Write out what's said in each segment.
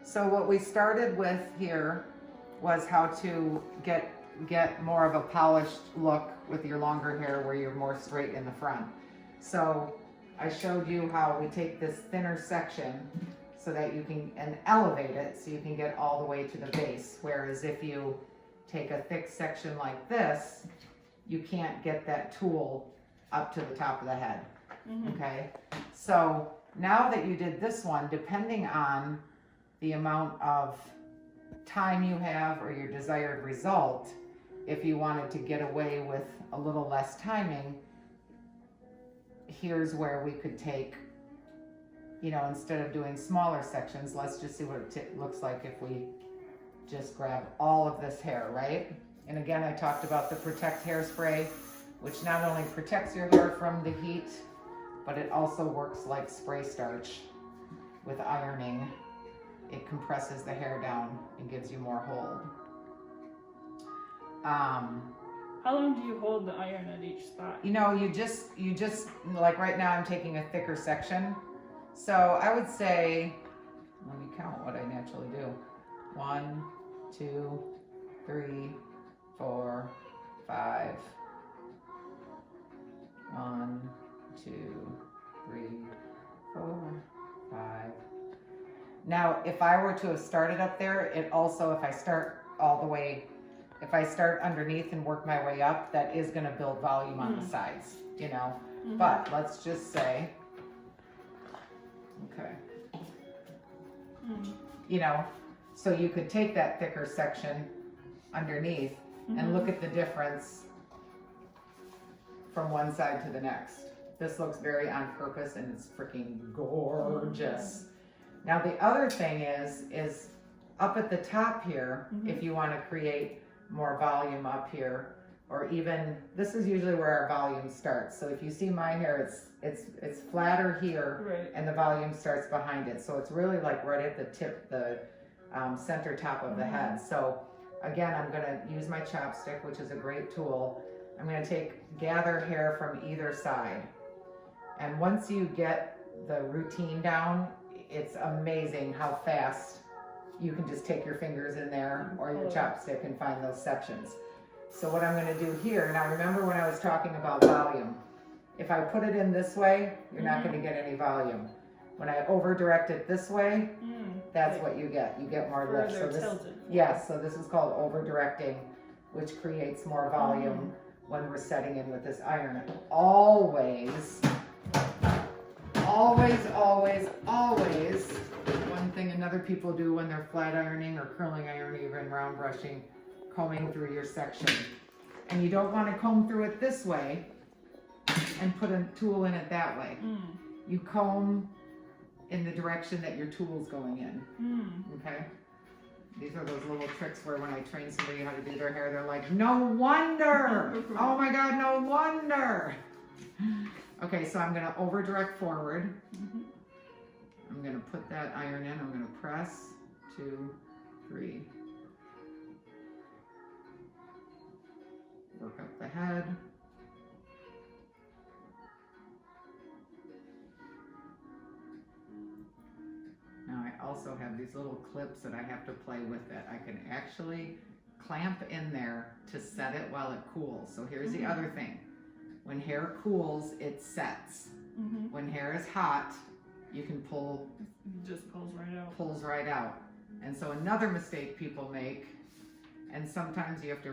So what we started with here was how to get more of a polished look with your longer hair where you're more straight in the front. So I showed you how we take this thinner section so that you can, and elevate it so you can get all the way to the base. Whereas if you take a thick section like this, you can't get that tool up to the top of the head. Okay, so now that you did this one, depending on the amount of time you have or your desired result, if you wanted to get away with a little less timing, here's where we could take, you know, instead of doing smaller sections, let's just see what it looks like if we just grab all of this hair, right? And again, I talked about the Protect hairspray, which not only protects your hair from the heat, but it also works like spray starch with ironing. It compresses the hair down and gives you more hold. How long do you hold the iron at each spot? You know, you just like right now I'm taking a thicker section. So I would say, let me count what I naturally do. 1, 2, 3, 4, 5. 1, 2, 3, 4, 5. Now, if I were to have started up there, it also, if I start all the way, if I start underneath and work my way up, that is going to build volume on the sides, you know. But let's just say, okay, you know, so you could take that thicker section underneath and look at the difference from one side to the next. This looks very on purpose and it's freaking gorgeous. Now the other thing is up at the top here, if you want to create more volume up here, or even, this is usually where our volume starts. So if you see my hair, it's flatter here, and the volume starts behind it. So it's really like right at the tip, the center top of the head. So again, I'm gonna use my chopstick, which is a great tool. I'm gonna gather hair from either side. And once you get the routine down, it's amazing how fast you can just take your fingers in there or your chopstick and find those sections. So what I'm going to do here, now remember when I was talking about volume, if I put it in this way, you're not going to get any volume. When I over direct it this way, that's what you get. You get more lift. So this, yes, so this is called over directing, which creates more volume when we're setting in with this iron. Always, one thing another people do when they're flat ironing or curling ironing, even round brushing, combing through your section. And you don't want to comb through it this way and put a tool in it that way. You comb in the direction that your tool's going in. Okay? These are those little tricks where when I train somebody how to do their hair, they're like, no wonder! Oh my God, no wonder! Okay, so I'm gonna over direct forward. I'm gonna put that iron in, I'm gonna press, 2, 3. Work up the head. Now I also have these little clips that I have to play with it. I can actually clamp in there to set it while it cools. So here's the other thing. When hair cools, it sets. When hair is hot, you can pull. It just pulls right out. Pulls right out. And so another mistake people make, and sometimes you have to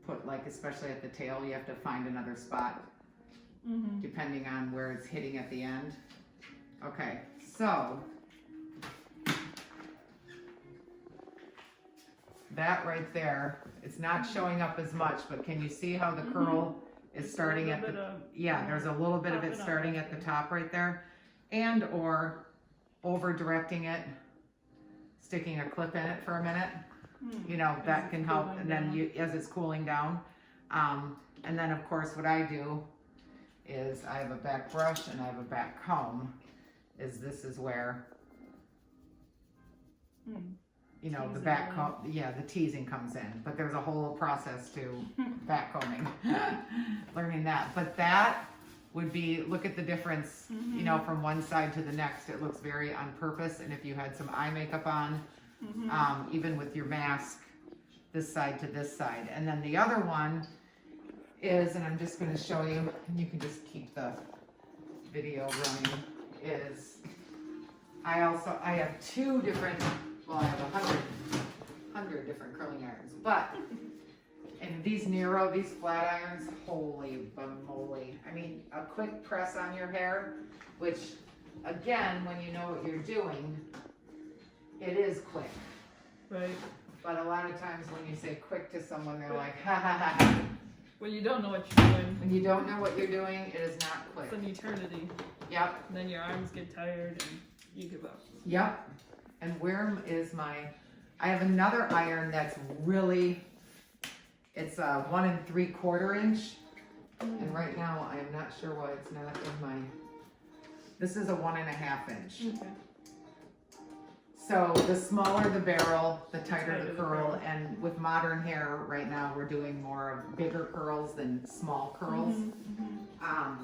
put, like especially at the tail, you have to find another spot depending on where it's hitting at the end. Okay, so that right there, it's not showing up as much, but can you see how the curl is starting at the, there's a little bit of it starting at the top right there, and or over directing it, sticking a clip in it for a minute, you know, that can help, and then you, as it's cooling down. And then of course what I do is I have a back brush and I have a back comb, this is where, you know, the back comb, the teasing comes in, but there's a whole process to back combing, learning that. But that would be, look at the difference, you know, from one side to the next. It looks very on purpose. And if you had some eye makeup on, even with your mask, this side to this side. And then the other one is, and I'm just going to show you, and you can just keep the video running, is I have 2 different, well, I have 100 different curling irons, but and these Nero, these flat irons, holy moly. I mean, a quick press on your hair, which again, when you know what you're doing, it is quick. Right. But a lot of times when you say quick to someone, they're like, ha ha ha. When you don't know what you're doing. When you don't know what you're doing, it is not quick. It's an eternity. Yep. And then your arms get tired and you give up. Yep. And where is my, I have another iron that's really, it's a 1 3/4 inch. And right now, I am not sure why it's not in my, this is a 1.5 inch. Okay. So the smaller the barrel, the tighter the curl. And with modern hair right now, we're doing more of bigger curls than small curls. Let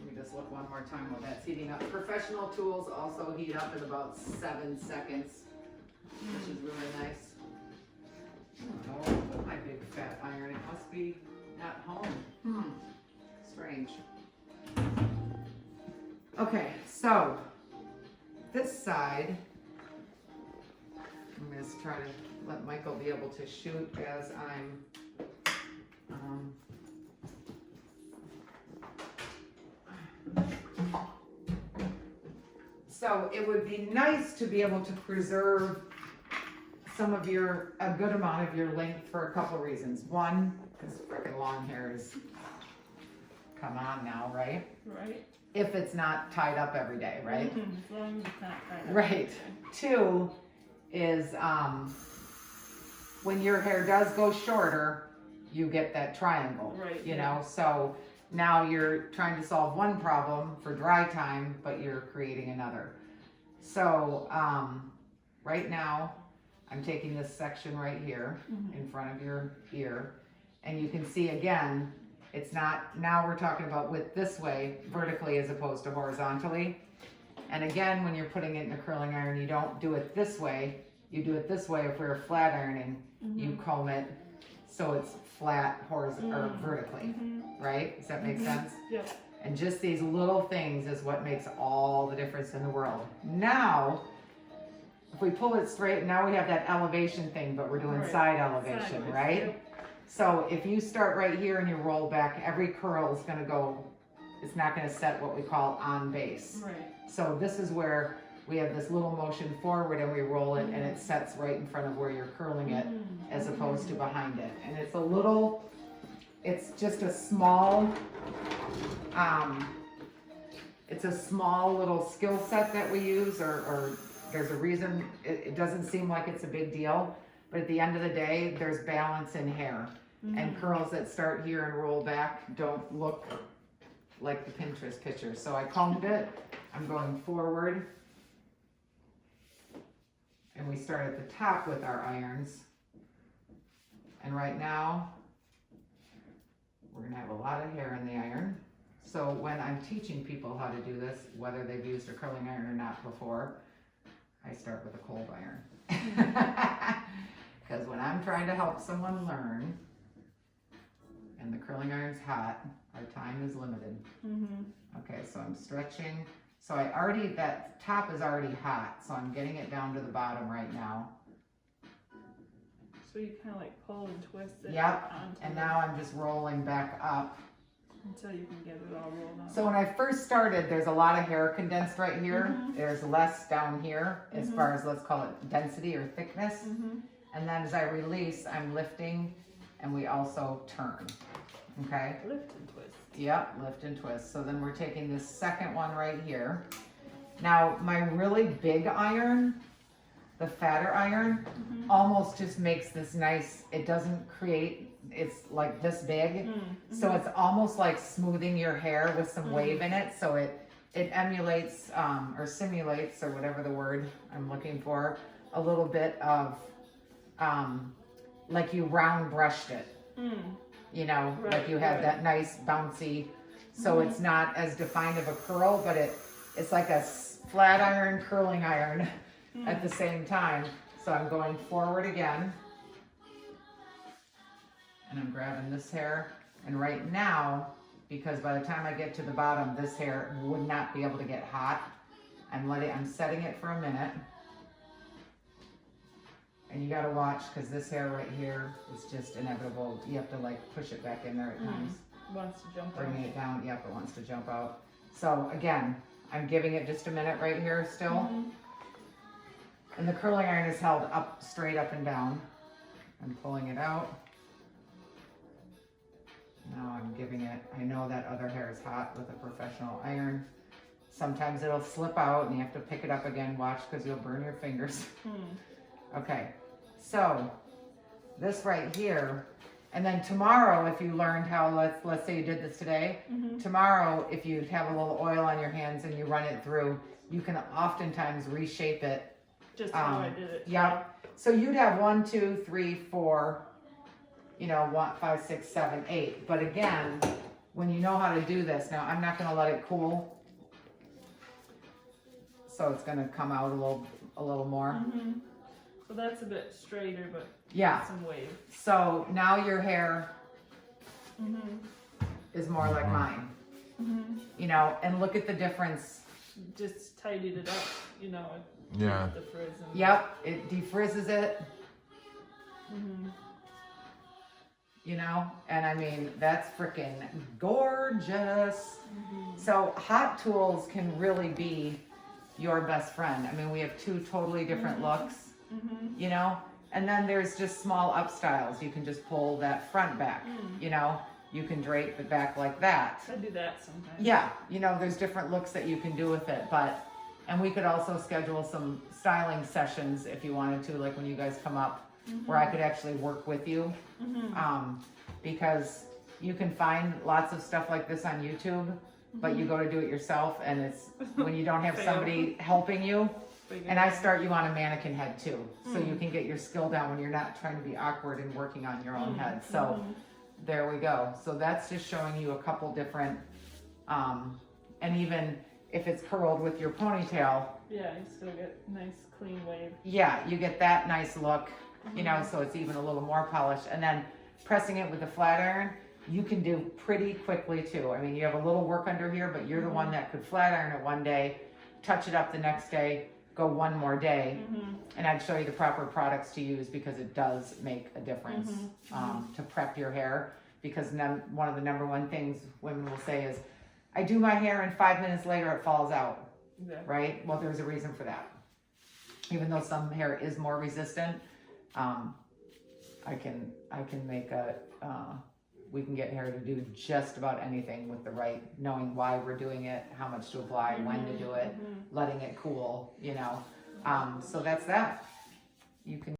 me just look one more time while that's heating up. Professional tools also heat up in about 7 seconds, which is really nice. I don't know where to put my big fat iron. It must be at home. Strange. Okay, so this side, I'm going to try to let Michael be able to shoot as I'm so it would be nice to be able to preserve some of a good amount of your length for a couple reasons. One, because freaking long hair is, come on now, right? Right. If it's not tied up every day, right? As long as it's not tied up. Right. 2 is when your hair does go shorter, you get that triangle, Right, you yeah. know? So now you're trying to solve one problem for dry time, but you're creating another. So right now, I'm taking this section right here in front of your ear, and you can see again, it's not, now we're talking about width this way, vertically as opposed to horizontally. And again, when you're putting it in a curling iron, you don't do it this way. You do it this way if we're flat ironing. You comb it so it's flat, horizontal, or vertically, right? Does that make sense? Yep. And just these little things is what makes all the difference in the world. Now, if we pull it straight, now we have that elevation thing, but we're doing Right. side elevation, Sideways, right? yep. So if you start right here and you roll back, every curl is gonna go, it's not gonna set what we call on base. Right. So this is where we have this little motion forward and we roll it and it sets right in front of where you're curling it as opposed to behind it. And it's a little, it's just a small, it's a small little skill set that we use, or there's a reason. It doesn't seem like it's a big deal, but at the end of the day, there's balance in hair. And curls that start here and roll back don't look like the Pinterest picture. So I combed it, I'm going forward. And we start at the top with our irons. And right now, we're gonna have a lot of hair in the iron. So when I'm teaching people how to do this, whether they've used a curling iron or not before, I start with a cold iron. Because when I'm trying to help someone learn, and the curling iron's hot, our time is limited. Okay, so I'm stretching. So that top is already hot, so I'm getting it down to the bottom right now. So you kind of like pull and twist it. Yep, onto and it now I'm just rolling back up. until you can get it all rolled up. So when I first started, there's a lot of hair condensed right here. There's less down here as far as, let's call it density or thickness. And then as I release, I'm lifting and we also turn, okay? Lift and twist. Yep, lift and twist. So then we're taking this second one right here. Now my really big iron, the fatter iron, almost just makes this nice, it doesn't create, it's like this big. So it's almost like smoothing your hair with some wave in it. So it emulates or simulates, or whatever the word I'm looking for, a little bit of like you round brushed it. You know, Right, like you had right. that nice bouncy So it's not as defined of a curl, but it's like a flat iron, curling iron at the same time. So I'm going forward again. And I'm grabbing this hair. And right now, because by the time I get to the bottom, this hair would not be able to get hot. I'm setting it for a minute. And you gotta watch, because this hair right here is just inevitable. You have to like push it back in there at times. Wants to jump Bringing it down, yep, it wants to jump out. So again, I'm giving it just a minute right here still. And the curling iron is held up, straight up and down. I'm pulling it out. Now I'm giving it, I know that other hair is hot with a professional iron. Sometimes it'll slip out and you have to pick it up again. Watch, because you'll burn your fingers. Okay, so this right here, and then tomorrow, if you learned how, let's say you did this today, tomorrow, if you have a little oil on your hands and you run it through, you can oftentimes reshape it. Just how I did it. Yep. So you'd have 1, 2, 3, 4, 1, 5, 6, 7, 8. But again, when you know how to do this, now I'm not going to let it cool. So it's going to come out a little more. So that's a bit straighter, but yeah, some wave. So now your hair is more like mine. And look at the difference. Just tidied it up, Yeah. The frizz and Yep, it defrizzes it. And I mean, that's freaking gorgeous. So hot tools can really be your best friend. I mean, we have 2 totally different looks, and then there's just small up styles. You can just pull that front back, you can drape it back like that. I do that sometimes. Yeah, there's different looks that you can do with it, and we could also schedule some styling sessions if you wanted to, like when you guys come up, where I could actually work with you, because you can find lots of stuff like this on YouTube, but you go to do it yourself, and it's when you don't have somebody helping you. And I start you on a mannequin head too, so you can get your skill down when you're not trying to be awkward and working on your own head. So there we go. So that's just showing you a couple different, and even if it's curled with your ponytail, yeah, you still get nice clean wave. Yeah, you get that nice look, so it's even a little more polished. And then pressing it with the flat iron, you can do pretty quickly too. I mean, you have a little work under here, but you're the one that could flat iron it one day, touch it up the next day, go one more day, and I'd show you the proper products to use, because it does make a difference to prep your hair. Because one of the number one things women will say is, I do my hair and 5 minutes later it falls out, right? Well, there's a reason for that. Even though some hair is more resistant, I can make we can get hair to do just about anything with the right, knowing why we're doing it, how much to apply, when to do it, letting it cool, so that's that. You can